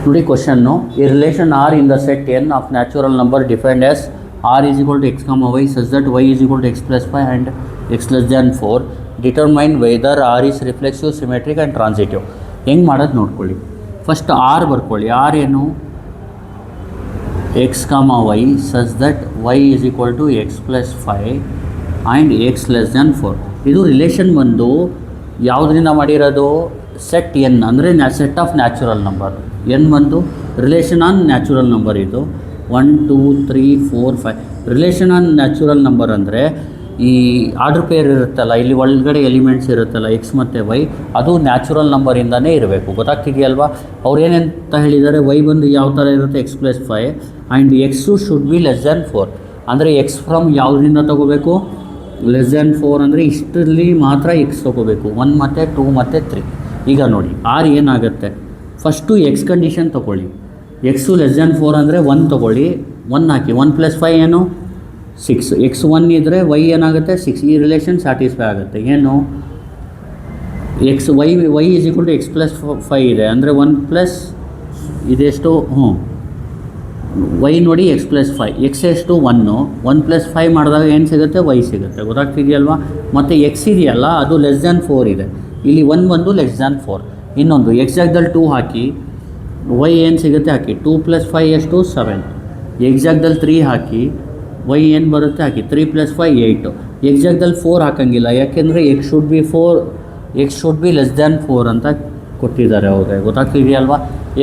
ನೋಡಿ ಕ್ವಶನ್ನು, ಈ relation R in the set N of natural number defined as R is equal to x comma y such that y is equal to x plus 5 and x less than 4 determine whether R is reflexive symmetric and transitive. ಹೆಂಗೆ ಮಾಡೋದು ನೋಡ್ಕೊಳ್ಳಿ. First R ಬರ್ಕೊಳ್ಳಿ. R ಏನು? X comma y such that y is equal to x plus 5 and x less than 4. ಇದು relation ಬಂದು ಯಾವುದರಿಂದ ಮಾಡಿರೋದು? Set N ಅಂದರೆ set of natural number. N ಬಂದು ರಿಲೇಷನ್ ಆನ್ ನ್ಯಾಚುರಲ್ ನಂಬರ್. ಇದು 1 2 3 4 5 ರಿಲೇಷನ್ ಆನ್ ನ್ಯಾಚುರಲ್ ನಂಬರ್ ಅಂದರೆ ಈ order peer ಇರುತ್ತಲ್ಲ, ಇಲ್ಲಿ ಒಳಗಡೆ ಎಲಿಮೆಂಟ್ಸ್ ಇರುತ್ತಲ್ಲ ಎಕ್ಸ್ ಮತ್ತು ವೈ, ಅದು ನ್ಯಾಚುರಲ್ ನಂಬರಿಂದನೇ ಇರಬೇಕು. ಗೊತ್ತಾಗ್ತಿದೆಯಲ್ವಾ? ಅವ್ರು ಏನಂತ ಹೇಳಿದ್ದಾರೆ? ವೈ ಬಂದು ಯಾವ ಥರ ಇರುತ್ತೆ? X plus 5 and x should be less than 4. ಅಂದರೆ ಎಕ್ಸ್ ಫ್ರಮ್ ಯಾವುದರಿಂದ ತೊಗೋಬೇಕು? ಲೆಸ್ ದ್ಯಾನ್ 4 ಅಂದರೆ ಇಷ್ಟರಲ್ಲಿ ಮಾತ್ರ ಎಕ್ಸ್ ತೊಗೋಬೇಕು. 1 ಮತ್ತು 2 ಮತ್ತು 3. ಈಗ ನೋಡಿ ಆರ್ ಏನಾಗುತ್ತೆ? ಫಸ್ಟು ಎಕ್ಸ್ ಕಂಡೀಷನ್ ತೊಗೊಳ್ಳಿ. ಎಕ್ಸು ಲೆಸ್ ದ್ಯಾನ್ 4 ಅಂದರೆ 1 ತೊಗೊಳ್ಳಿ. 1 ಹಾಕಿ. 1 ಪ್ಲಸ್ 5 ಏನು? 6. ಎಕ್ಸ್ 1 ಇದ್ದರೆ ವೈ ಏನಾಗುತ್ತೆ? 6. ಈ ರಿಲೇಷನ್ ಸ್ಯಾಟಿಸ್ಫೈ ಆಗುತ್ತೆ. ಏನು? X y is equal to x plus 5 ಇದೆ ಅಂದರೆ 1 ಪ್ಲಸ್ ಇದೆಷ್ಟು? ವೈ ನೋಡಿ ಎಕ್ಸ್ ಪ್ಲಸ್ 5. ಎಕ್ಸ್ ಎಷ್ಟು? 1 ಪ್ಲಸ್ 5 ಮಾಡಿದಾಗ ಏನು ಸಿಗುತ್ತೆ? ವೈ ಸಿಗುತ್ತೆ. ಗೊತ್ತಾಗ್ತಿದೆಯಲ್ವಾ? ಮತ್ತು ಎಕ್ಸ್ ಇದೆಯಲ್ಲ ಅದು ಲೆಸ್ ದ್ಯಾನ್ 4 ಇದೆ. ಇಲ್ಲಿ 1 ಬಂದು ಲೆಸ್ ದ್ಯಾನ್ 4. ಇನ್ನೊಂದು ಎಕ್ಸ್ ಜಾಗದಲ್ಲಿ 2 ಹಾಕಿ. ವೈ ಏನು ಸಿಗುತ್ತೆ? ಹಾಕಿ. 2 ಪ್ಲಸ್ 5 ಎಷ್ಟು? 7. ಎಕ್ಸ್ ಜಾಗದಲ್ಲಿ 3 ಹಾಕಿ. ವೈ ಏನು ಬರುತ್ತೆ? ಹಾಕಿ. 3 ಪ್ಲಸ್ 5 8. ಎಕ್ಸ್ ಜಾಗದಲ್ಲಿ 4 ಹಾಕಂಗಿಲ್ಲ, ಯಾಕೆಂದರೆ X should be less than 4 ಅಂತ ಕೊಟ್ಟಿದ್ದಾರೆ ಅವ್ರಿಗೆ. ಗೊತ್ತಾಗ್ತಿದೆಯಲ್ವಾ?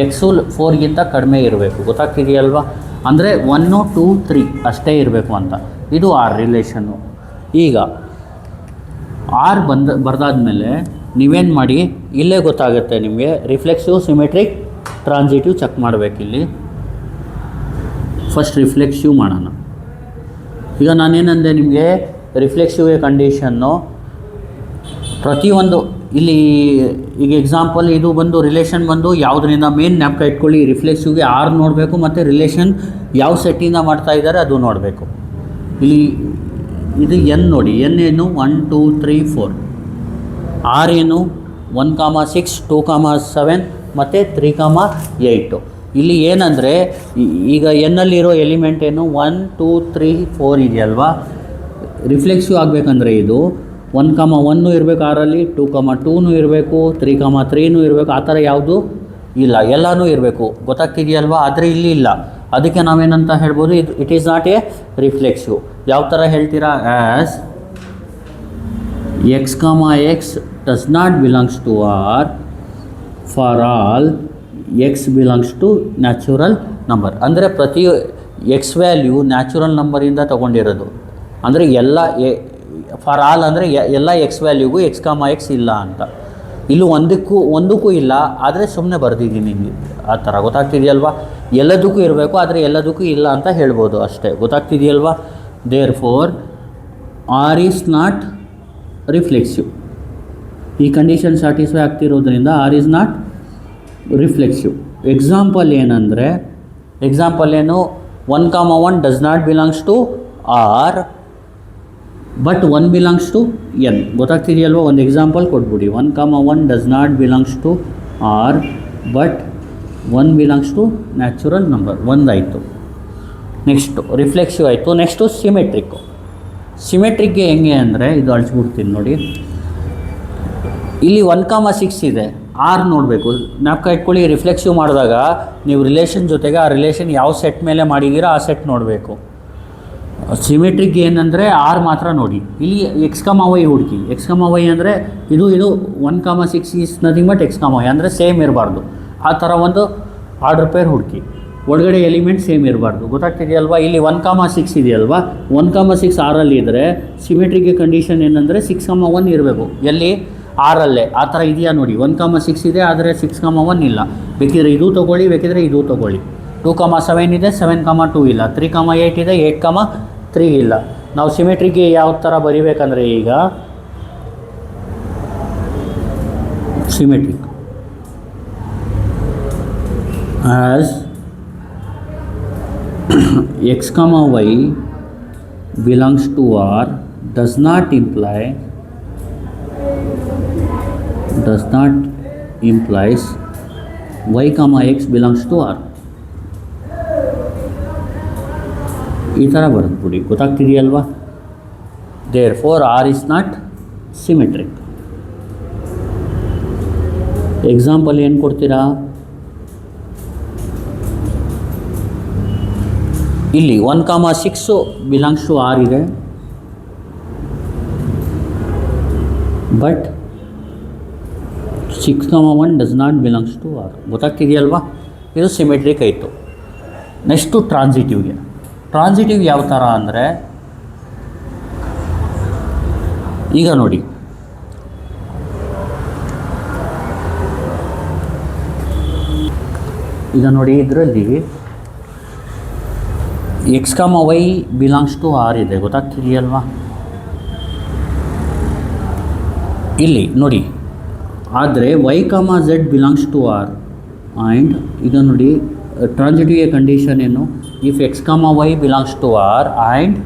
ಎಕ್ಸು 4ಗಿಂತ ಕಡಿಮೆ ಇರಬೇಕು. ಗೊತ್ತಾಗ್ತಿದೆಯಲ್ವಾ? ಅಂದರೆ 1 2 3 ಅಷ್ಟೇ ಇರಬೇಕು ಅಂತ. ಇದು ಆರ್ ರಿಲೇಷನ್ನು. ಈಗ ಆರ್ ಬರ್ದಾದ್ಮೇಲೆ ನೀವೇನು ಮಾಡಿ, ಇಲ್ಲೇ ಗೊತ್ತಾಗುತ್ತೆ ನಿಮಗೆ ರಿಫ್ಲೆಕ್ಸಿವ್ ಸಿಮೆಟ್ರಿಕ್ ಟ್ರಾನ್ಸಿಟಿವ್ ಚೆಕ್ ಮಾಡಬೇಕಿಲ್ಲಿ. ಫಸ್ಟ್ ರಿಫ್ಲೆಕ್ಸಿವ್ ಮಾಡೋಣ. ಈಗ ನಾನೇನಂದೆ ನಿಮಗೆ? ರಿಫ್ಲೆಕ್ಸಿವ್ ಕಂಡೀಷನ್ನು ಪ್ರತಿಯೊಂದು ಇಲ್ಲಿ ಈಗ ಎಕ್ಸಾಂಪಲ್ ಇದು ಬಂದು ರಿಲೇಷನ್ ಬಂದು ಯಾವುದರಿಂದ ಮೇನ್ ಜ್ಞಾಪಕ ಇಟ್ಕೊಳ್ಳಿ. ರಿಫ್ಲೆಕ್ಸಿವ್ಗೆ ಆರ್ ನೋಡಬೇಕು ಮತ್ತು ರಿಲೇಷನ್ ಯಾವ ಸೆಟ್ಟಿಂದ ಮಾಡ್ತಾ ಇದ್ದಾರೆ ಅದು ನೋಡಬೇಕು. ಇಲ್ಲಿ ಇದು ಎನ್ ನೋಡಿ. ಎನ್ ಏನು? 1 2 3 4. ಆರ್ ಏನು? 1 6 2 7 ಮತ್ತು 3 8. ಇಲ್ಲಿ ಏನಂದರೆ ಈಗ ಎನ್ನಲ್ಲಿರೋ ಎಲಿಮೆಂಟ್ ಏನು? 1 2 3 4 ಇದೆಯಲ್ವಾ? ರಿಫ್ಲೆಕ್ಸಿವ್ ಆಗಬೇಕಂದ್ರೆ ಇದು 1 1 ಇರಬೇಕು ಆರಲ್ಲಿ, 2 2 ಇರಬೇಕು, 3 3 ಇರಬೇಕು. ಆ ಥರ ಯಾವುದು ಇಲ್ಲ, ಎಲ್ಲನೂ ಇರಬೇಕು. ಗೊತ್ತಾಗ್ತಿದೆಯಲ್ವಾ? ಆದರೆ ಇಲ್ಲಿ ಇಲ್ಲ. ಅದಕ್ಕೆ ನಾವೇನಂತ ಹೇಳ್ಬೋದು? It is not a reflexive. ಯಾವ ಥರ ಹೇಳ್ತೀರಾ? As x x does not belongs to R for all x belongs to natural number. ಅಂದರೆ ಪ್ರತಿ ಎಕ್ಸ್ ವ್ಯಾಲ್ಯೂ ನ್ಯಾಚುರಲ್ ನಂಬರಿಂದ ತೊಗೊಂಡಿರೋದು. ಅಂದರೆ ಎಲ್ಲ ಫಾರ್ ಆಲ್ ಅಂದರೆ ಎಲ್ಲ ಎಕ್ಸ್ ವ್ಯಾಲ್ಯೂಗೂ ಎಕ್ಸ್ ಎಕ್ಸ್ ಇಲ್ಲ ಅಂತ. ಇಲ್ಲೂ ಒಂದಕ್ಕೂ ಇಲ್ಲ, ಆದರೆ ಸುಮ್ಮನೆ ಬರೆದಿದ್ದೀನಿ ಆ ಥರ. ಗೊತ್ತಾಗ್ತಿದೆಯಲ್ವಾ? ಎಲ್ಲದಕ್ಕೂ ಇರಬೇಕು, ಆದರೆ ಎಲ್ಲದಕ್ಕೂ ಇಲ್ಲ ಅಂತ ಹೇಳ್ಬೋದು ಅಷ್ಟೇ. ಗೊತ್ತಾಗ್ತಿದೆಯಲ್ವಾ? Therefore R is not reflexive. ಈ ಕಂಡೀಷನ್ ಸ್ಯಾಟಿಸ್ಫೈ ಆಗ್ತಿರೋದ್ರಿಂದ R is not reflexive. Example ಏನಂದರೆ, ಎಕ್ಸಾಂಪಲ್ ಏನು? 1 1 does not belongs to R but 1 belongs to N. ಗೊತ್ತಾಗ್ತಿದೆಯಲ್ವ? ಒಂದು ಎಕ್ಸಾಂಪಲ್ ಕೊಟ್ಬಿಡಿ. 1 1 does not belongs to R but 1 belongs to natural number. ಒಂದಾಯಿತು. Next reflexive ಆಯಿತು. Next symmetric. ಸಿಮೆಟ್ರಿಕ್ಗೆ ಹೆಂಗೆ ಅಂದರೆ, ಇದು ಅಳಿಸ್ಬಿಡ್ತೀನಿ ನೋಡಿ. ಇಲ್ಲಿ 1 6 ಇದೆ. ಆರ್ ನೋಡಬೇಕು. ಜ್ಞಾಪಕ ಇಟ್ಕೊಳ್ಳಿ, ರಿಫ್ಲೆಕ್ಸಿವ್ ಮಾಡಿದಾಗ ನೀವು ರಿಲೇಷನ್ ಜೊತೆಗೆ ಆ ರಿಲೇಷನ್ ಯಾವ ಸೆಟ್ ಮೇಲೆ ಮಾಡಿದ್ದೀರಾ ಆ ಸೆಟ್ ನೋಡಬೇಕು. ಸಿಮೆಟ್ರಿಕ್ ಏನಂದರೆ ಆರ್ ಮಾತ್ರ ನೋಡಿ. ಇಲ್ಲಿ ಎಕ್ಸ್ ವೈ ಹುಡುಕಿ. ಎಕ್ಸ್ ವೈ ಅಂದರೆ ಇದು 1 6 is nothing but x y ಅಂದರೆ ಸೇಮ್ ಇರಬಾರ್ದು. ಆ ಥರ ಒಂದು ಆರ್ಡರ್ ಪೇರ್ ಹುಡುಕಿ. ಒಳಗಡೆ ಎಲಿಮೆಂಟ್ ಸೇಮ್ ಇರಬಾರ್ದು. ಗೊತ್ತಾಗ್ತಿದೆಯಲ್ವಾ? ಇಲ್ಲಿ 1 6 ಇದೆಯಲ್ವಾ? 1 6 ಆರಲ್ಲಿ ಇದ್ದರೆ ಸಿಮೆಟ್ರಿಕ್ ಕಂಡೀಷನ್ ಏನಂದರೆ 6 1 ಇರಬೇಕು. ಎಲ್ಲಿ? ಆರಲ್ಲೇ. ಆ ಥರ ಇದೆಯಾ ನೋಡಿ. 1 6 ಇದೆ, ಆದರೆ 6 1 ಇಲ್ಲ. ಬೇಕಿದ್ರೆ ಇದು ತೊಗೊಳ್ಳಿ, ಬೇಕಿದ್ರೆ ಇದು ತೊಗೊಳ್ಳಿ. 2 7 ಇದೆ, 7 2 ಇಲ್ಲ. 3 8 ಇದೆ, 8 3 ಇಲ್ಲ. ನಾವು ಸಿಮೆಟ್ರಿಗೆ ಯಾವ ಥರ ಬರಿಬೇಕಂದ್ರೆ, ಈಗ symmetric as X Y belongs to R does not implies Y comma X belongs to R. ಈ ಥರ ಬರೆದ್ಬಿಡಿ, ಗೊತ್ತಾಗ್ತಿದೆಯಲ್ವಾ? Therefore R is not symmetric. Example ಏನು ಕೊಡ್ತೀರಾ? ಇಲ್ಲಿ 1,6 ಬಿಲಾಂಗ್ಸ್ ಟು ಆರ್ ಇದೆ, but 6,1 does not belongs to R. ಗೊತ್ತಾಗ್ತಿದೆಯಲ್ವಾ? ಇದು ಸಿಮೆಟ್ರಿಕ್ ಆಯಿತು. ನೆಕ್ಸ್ಟು ಟ್ರಾನ್ಸಿಟಿವ್ಗೆ. ಟ್ರಾನ್ಸಿಟಿವ್ ಯಾವ ಥರ ಅಂದರೆ, ಈಗ ನೋಡಿ, ಇದರಲ್ಲಿ X comma y belongs to R ಇದೆ, ಗೊತ್ತಾಗ್ತಿದೆಯಲ್ವಾ? ಇಲ್ಲಿ ನೋಡಿ, ಆದರೆ y comma z belongs to R. And ಈಗ ನೋಡಿ, ಟ್ರಾನ್ಸಿಟಿವ್ ಕಂಡೀಷನ್ ಏನು? If x comma y belongs to R and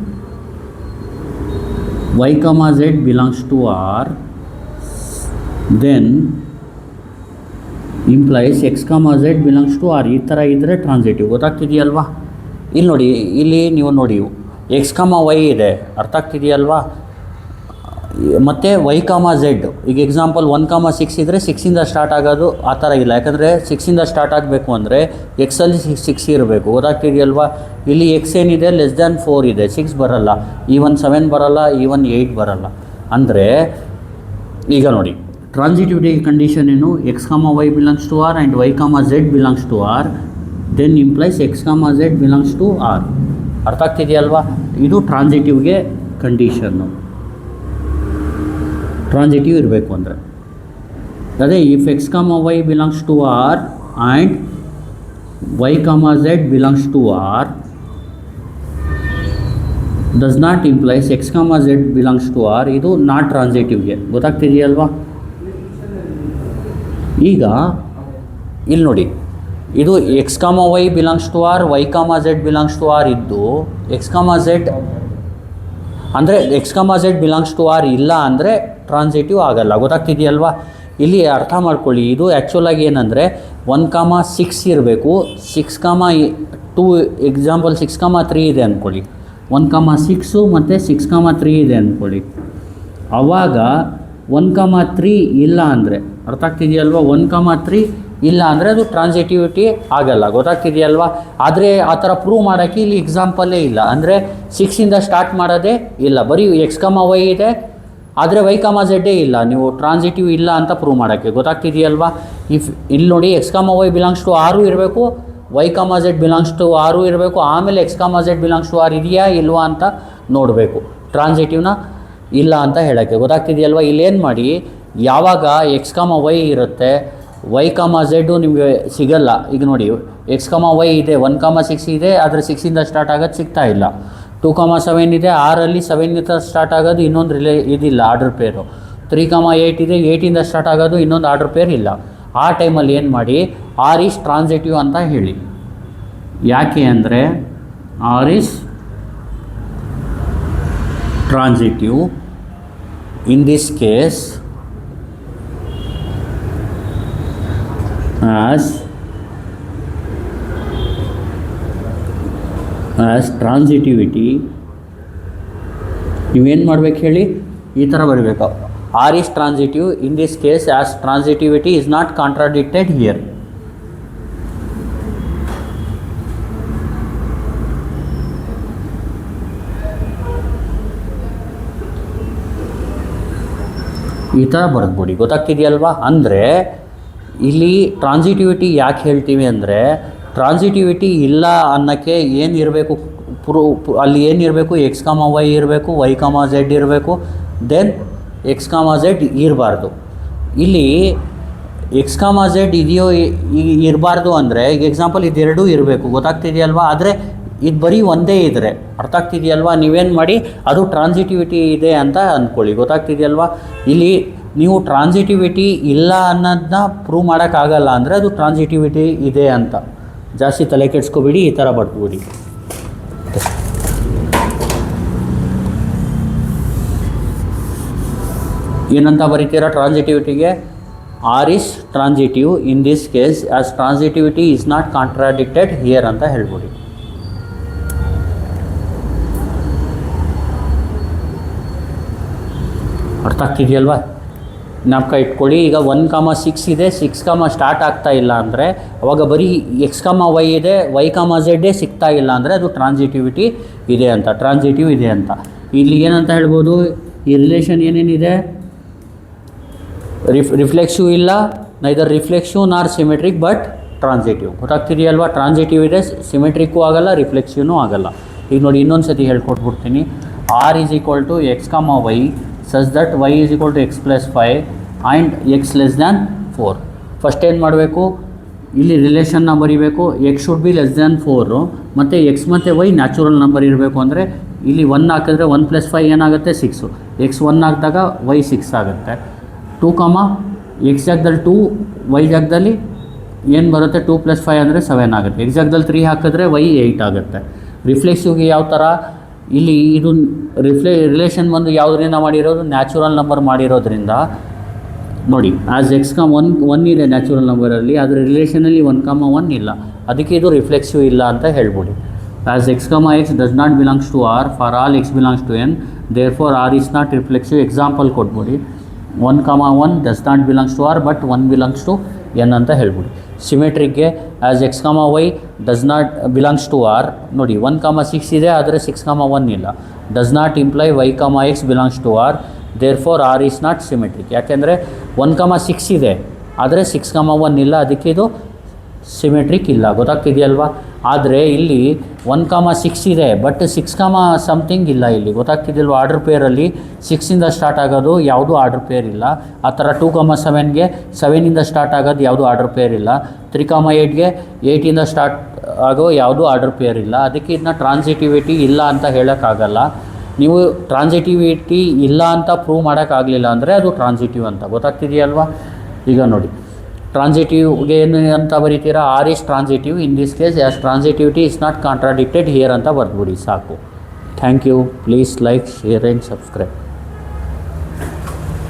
y comma z belongs to R, then implies x comma z belongs to R. ಈ ಥರ ಇದ್ದರೆ transitive. ಗೊತ್ತಾಗ್ತಿದೆಯಲ್ವಾ? ಇಲ್ಲಿ ನೋಡಿ, ಇಲ್ಲಿ ನೀವು ನೋಡಿ, ಎಕ್ಸ್ ಕಾಮ ವೈ ಇದೆ, ಅರ್ಥ ಆಗ್ತಿದೆಯಲ್ವಾ? ಮತ್ತು ವೈ ಕಾಮ ಝೆಡ್. ಈಗ ಎಕ್ಸಾಂಪಲ್ 1,6 ಇದ್ದರೆ 6ಇಂದ ಸ್ಟಾರ್ಟ್ ಆಗೋದು ಆ ಥರ ಇಲ್ಲ, ಯಾಕಂದರೆ 6ಇಂದ ಸ್ಟಾರ್ಟ್ ಆಗಬೇಕು ಅಂದರೆ ಎಕ್ಸಲ್ಲಿ 6 ಇರಬೇಕು. ಗೊತ್ತಾಗ್ತಿದೆಯಲ್ವಾ? ಇಲ್ಲಿ ಎಕ್ಸ್ ಏನಿದೆ ಲೆಸ್ ದ್ಯಾನ್ 4 ಇದೆ, 6 ಬರಲ್ಲ, ಈವನ್ 7 ಬರಲ್ಲ, ಈವನ್ 8 ಬರಲ್ಲ. ಅಂದರೆ ಈಗ ನೋಡಿ, ಟ್ರಾನ್ಸಿಟಿವಿಟಿ ಕಂಡೀಷನ್ ಏನು? X comma y belongs to R and y comma z belongs to R, then implies x comma z belongs to R. ಅರ್ಥ ಆಗ್ತಿದೆಯಲ್ವಾ? ಇದು ಟ್ರಾನ್ಸಿಟಿವ್ಗೆ ಕಂಡೀಷನ್ನು. ಟ್ರಾನ್ಸಿಟಿವ್ ಇರಬೇಕು ಅಂದರೆ ಅದೇ, if x comma y belongs to R and y comma z belongs to R does not implies x comma z belongs to R. ಇದು not ಟ್ರಾನ್ಸಿಟಿವ್ಗೆ. ಗೊತ್ತಾಗ್ತಿದೆಯಲ್ವಾ? ಈಗ ಇಲ್ಲಿ ನೋಡಿ, ಇದು x comma y belongs to R, y comma z belongs to R ಇದ್ದು, x comma z ಅಂದರೆ x comma z belongs to R ಇಲ್ಲ ಅಂದರೆ ಟ್ರಾನ್ಸಿಟಿವ್ ಆಗಲ್ಲ. ಗೊತ್ತಾಗ್ತಿದೆಯಲ್ವಾ? ಇಲ್ಲಿ ಅರ್ಥ ಮಾಡ್ಕೊಳ್ಳಿ, ಇದು ಆ್ಯಕ್ಚುಲಾಗಿ ಏನಂದರೆ 1,6 ಇರಬೇಕು, 6,2 ಎಕ್ಸಾಂಪಲ್ 6,3 ಇದೆ ಅಂದ್ಕೊಳ್ಳಿ, 1,6 ಮತ್ತು 6,3 ಇದೆ ಅಂದ್ಕೊಳ್ಳಿ. ಆವಾಗ 1,3 ಇಲ್ಲ ಅಂದರೆ, ಅರ್ಥ ಆಗ್ತಿದೆಯಲ್ವಾ? 1,3 ಇಲ್ಲ ಅಂದರೆ ಅದು ಟ್ರಾನ್ಸಿಟಿವಿಟಿ ಆಗಲ್ಲ. ಗೊತ್ತಾಗ್ತಿದೆಯಲ್ವಾ? ಆದರೆ ಆ ಥರ ಪ್ರೂವ್ ಮಾಡೋಕ್ಕೆ ಇಲ್ಲಿ ಎಕ್ಸಾಂಪಲ್ಲೇ ಇಲ್ಲ. ಅಂದರೆ 6ಇಂದ ಸ್ಟಾರ್ಟ್ ಮಾಡೋದೇ ಇಲ್ಲ, ಬರೀ ಎಕ್ಸ್ ಕಾಮ ವೈ ಇದೆ, ಆದರೆ ವೈ ಕಾಮ ಝೆಡ್ಡೇ ಇಲ್ಲ. ನೀವು ಟ್ರಾನ್ಸಿಟಿವ್ ಇಲ್ಲ ಅಂತ ಪ್ರೂವ್ ಮಾಡೋಕ್ಕೆ. ಗೊತ್ತಾಗ್ತಿದೆಯಲ್ವಾ? ಇಫ್ ಇಲ್ಲಿ ನೋಡಿ, X comma y belongs to ಆರು ಇರಬೇಕು, Y comma z belongs to ಆರು ಇರಬೇಕು, ಆಮೇಲೆ X comma z belongs to R ಇದೆಯಾ ಇಲ್ವಾ ಅಂತ ನೋಡಬೇಕು, ಟ್ರಾನ್ಸಿಟಿವ್ನ ಇಲ್ಲ ಅಂತ ಹೇಳೋಕ್ಕೆ. ಗೊತ್ತಾಗ್ತಿದೆಯಲ್ವಾ? ಇಲ್ಲೇನು ಮಾಡಿ, ಯಾವಾಗ ಎಕ್ಸ್ ಕಾಮ ವೈ ಇರುತ್ತೆ, ವೈ ಕಾಮ ಝೆಡ್ಡು ನಿಮಗೆ ಸಿಗಲ್ಲ. ಈಗ ನೋಡಿ, ಎಕ್ಸ್ ಕಾಮ ವೈ ಇದೆ, 1,6 ಇದೆ, ಆದರೆ 6ಇಂದ ಸ್ಟಾರ್ಟ್ ಆಗೋದು ಸಿಗ್ತಾ ಇಲ್ಲ. 2,7 ಇದೆ, 6ಅಲ್ಲಿ 7ಇಂದ ಸ್ಟಾರ್ಟ್ ಆಗೋದು ಇನ್ನೊಂದು ಇದಿಲ್ಲ, ಆರ್ಡರ್ ಪೇರು. 3,8 ಇದೆ, 8ಇಂದ ಸ್ಟಾರ್ಟ್ ಆಗೋದು ಇನ್ನೊಂದು ಆರ್ಡರ್ ಪೇರ್ ಇಲ್ಲ. ಆ ಟೈಮಲ್ಲಿ ಏನು ಮಾಡಿ, ಆರ್ ಈಸ್ ಟ್ರಾನ್ಸಿಟಿವ್ ಅಂತ ಹೇಳಿ. ಯಾಕೆ ಅಂದರೆ R is transitive in this case as transitivity. ನೀವೇನು ಮಾಡ್ಬೇಕು ಹೇಳಿ, ಈ ಥರ ಬರಬೇಕು, R is transitive in this case as transitivity is not contradicted here. ಈ ಥರ ಬರೆದ್ಬಿಡಿ. ಗೊತ್ತಾಗ್ತಿದೆಯಲ್ವಾ? ಅಂದರೆ ಇಲ್ಲಿ ಟ್ರಾನ್ಸಿಟಿವಿಟಿ ಯಾಕೆ ಹೇಳ್ತೀವಿ ಅಂದರೆ, ಟ್ರಾನ್ಸಿಟಿವಿಟಿ ಇಲ್ಲ ಅನ್ನೋಕ್ಕೆ ಏನು ಇರಬೇಕು, ಅಲ್ಲಿ ಏನಿರಬೇಕು, ಎಕ್ಸ್ ಕಾಮ ವೈ ಇರಬೇಕು, ವೈ ಕಾಮ ಝೆಡ್ ಇರಬೇಕು, ದೆನ್ ಎಕ್ಸ್ ಕಾಮ ಝೆಡ್ ಇರಬಾರ್ದು. ಇಲ್ಲಿ ಎಕ್ಸ್ ಕಾಮ ಝೆಡ್ ಇದೆಯೋ ಇರಬಾರ್ದು ಅಂದರೆ, ಈಗ ಎಕ್ಸಾಂಪಲ್ ಇದೆರಡೂ ಇರಬೇಕು. ಗೊತ್ತಾಗ್ತಿದೆಯಲ್ವಾ? ಆದರೆ ಇದು ಬರೀ ಒಂದೇ ಇದ್ದರೆ, ಅರ್ಥ ಆಗ್ತಿದೆಯಲ್ವಾ? ನೀವೇನು ಮಾಡಿ, ಅದು ಟ್ರಾನ್ಸಿಟಿವಿಟಿ ಇದೆ ಅಂತ ಅಂದ್ಕೊಳ್ಳಿ. ಗೊತ್ತಾಗ್ತಿದೆಯಲ್ವಾ? ಇಲ್ಲಿ ನೀವು ಟ್ರಾನ್ಸಿಟಿವಿಟಿ ಇಲ್ಲ ಅನ್ನೋದನ್ನ ಪ್ರೂವ್ ಮಾಡೋಕ್ಕಾಗಲ್ಲ ಅಂದರೆ ಅದು ಟ್ರಾನ್ಸಿಟಿವಿಟಿ ಇದೆ ಅಂತ. ಜಾಸ್ತಿ ತಲೆ ಕೆಡಿಸ್ಕೊಬೇಡಿ, ಈ ಥರ ಬರ್ಬೋದು. ಏನಂತ ಬರೀತೀರಾ ಟ್ರಾನ್ಸಿಟಿವಿಟಿಗೆ? R is transitive in this case as transitivity is not contradicted here ಅಂತ ಹೇಳ್ಬೋದು. ಅರ್ಥ ಆಗ್ತಿದೆಯಲ್ವಾ? ಜ್ಞಾಪಕ ಇಟ್ಕೊಳ್ಳಿ. ಈಗ 1,6 ಇದೆ, 6, ಸ್ಟಾರ್ಟ್ ಆಗ್ತಾ ಇಲ್ಲ ಅಂದರೆ ಅವಾಗ ಬರೀ X, Y ಇದೆ, Y, Z ಸಿಗ್ತಾ ಇಲ್ಲ ಅಂದರೆ ಅದು ಟ್ರಾನ್ಸಿಟಿವಿಟಿ ಇದೆ ಅಂತ, ಟ್ರಾನ್ಸಿಟಿವ್ ಇದೆ ಅಂತ. ಇಲ್ಲಿ ಏನಂತ ಹೇಳ್ಬೋದು, ಈ ರಿಲೇಷನ್ ಏನೇನಿದೆ, ರಿಫ್ಲೆಕ್ಸಿವ್ ಇಲ್ಲ, ನೈದರ್ ರಿಫ್ಲೆಕ್ಸಿವ್ ನಾರ್ ಸಿಮೆಟ್ರಿಕ್ ಬಟ್ ಟ್ರಾನ್ಸಿಟಿವ್. ಗೊತ್ತಾಗ್ತಿದೆಯಲ್ವಾ? ಟ್ರಾನ್ಸಿಟಿವ್ ಇದೆ, ಸಿಮೆಟ್ರಿಕ್ಕೂ ಆಗಲ್ಲ, ರಿಫ್ಲೆಕ್ಸಿವ್ನೂ ಆಗಲ್ಲ. ಈಗ ನೋಡಿ ಇನ್ನೊಂದು ಸತಿ ಹೇಳ್ಕೊಟ್ಬಿಡ್ತೀನಿ. R is equal to X, Y such that Y is equal to X plus 5 and X less than 4. First ಏನು ಮಾಡಬೇಕು, ಇಲ್ಲಿ ರಿಲೇಷನ್ನ ಬರೀಬೇಕು. X should be less than 4 ಮತ್ತು X ಮತ್ತು Y ನ್ಯಾಚುರಲ್ ನಂಬರ್ ಇರಬೇಕು. ಅಂದರೆ ಇಲ್ಲಿ 1 ಹಾಕಿದ್ರೆ 1 + 5 ಏನಾಗುತ್ತೆ 6. X 1 ಹಾಕಿದಾಗ Y 6 ಆಗುತ್ತೆ. 2, X ಜಾಗದಲ್ಲಿ 2, Y ಜಾಗದಲ್ಲಿ ಏನು ಬರುತ್ತೆ 2 + 5 ಅಂದರೆ 7 ಆಗುತ್ತೆ. X ಜಾಗದಲ್ಲಿ 3 ಹಾಕಿದ್ರೆ Y 8 ಆಗುತ್ತೆ. ರಿಫ್ಲೆಕ್ಸಿವ್ಗೆ ಯಾವ ಥರ, ಇಲ್ಲಿ ಇದು ರಿಲೇಷನ್ ಬಂದು ಯಾವುದರಿಂದ ಮಾಡಿರೋದು, ನ್ಯಾಚುರಲ್ ನಂಬರ್ ಮಾಡಿರೋದ್ರಿಂದ ನೋಡಿ ಆ್ಯಸ್ X, 1 ಇದೆ ನ್ಯಾಚುರಲ್ ನಂಬರಲ್ಲಿ, ಆದರೆ ರಿಲೇಷನಲ್ಲಿ 1, 1 ಇಲ್ಲ, ಅದಕ್ಕೆ ಇದು ರಿಫ್ಲೆಕ್ಸಿವ್ ಇಲ್ಲ ಅಂತ ಹೇಳ್ಬೋದು. As X, X does not belongs to R for all X belongs to N, therefore R is not reflexive. Example ಕೊಟ್ಬಿಡಿ. 1, 1 does not belongs to R but 1 belongs to N ಅಂತ ಹೇಳ್ಬಿಡಿ. ಸಿಮೆಟ್ರಿಕ್ಗೆ as X, Y does not belongs to R, ನೋಡಿ 1, 6 ಇದೆ ಆದರೆ 6, 1 ಇಲ್ಲ. Does not imply Y, X belongs to R, therefore R is not symmetric. ಯಾಕೆಂದರೆ 1, 6 ಇದೆ ಆದರೆ 6, 1 ಇಲ್ಲ, ಅದಕ್ಕೆ ಇದು ಸಿಮೆಟ್ರಿಕ್ ಇಲ್ಲ. ಗೊತ್ತಾಗ್ತಿದೆಯಲ್ವಾ? ಆದರೆ ಇಲ್ಲಿ 1, 6 ಇದೆ ಬಟ್ 6, ಸಮಥಿಂಗ್ ಇಲ್ಲ. ಇಲ್ಲಿ ಗೊತ್ತಾಗ್ತಿದೆಯಲ್ವ? ಆರ್ಡರ್ ಪೇರಲ್ಲಿ 6ಇಂದ ಸ್ಟಾರ್ಟ್ ಆಗೋದು ಯಾವುದು ಆರ್ಡರ್ ಪೇರ್ ಇಲ್ಲ. ಆ ಥರ 2, 7ಗೆ 7ಇಂದ ಸ್ಟಾರ್ಟ್ ಆಗೋದು ಯಾವುದು ಆರ್ಡರ್ ಪೇರ್ ಇಲ್ಲ. 3, 8ಗೆ 8ಇಂದ ಸ್ಟಾರ್ಟ್ ಆಗೋ ಯಾವುದು ಆರ್ಡರ್ ಪೇರ್ ಇಲ್ಲ. ಅದಕ್ಕೆ ಇದನ್ನ ಟ್ರಾನ್ಸಿಟಿವಿಟಿ ಇಲ್ಲ ಅಂತ ಹೇಳೋಕ್ಕಾಗಲ್ಲ. ನೀವು ಟ್ರಾನ್ಸಿಟಿವಿಟಿ ಇಲ್ಲ ಅಂತ ಪ್ರೂವ್ ಮಾಡೋಕ್ಕಾಗಲಿಲ್ಲ ಅಂದರೆ ಅದು ಟ್ರಾನ್ಸಿಟಿವ್ ಅಂತ. ಗೊತ್ತಾಗ್ತಿದೆಯಲ್ವಾ? ಈಗ ನೋಡಿ ಟ್ರಾನ್ಸಿಟಿವ್ಗೆ ಏನು ಅಂತ ಬರೀತೀರಾ, R is transitive in this case as transitivity is not contradicted here ಅಂತ ಬರ್ದ್ಬಿಡಿ ಸಾಕು. Thank you. Please like, share and subscribe.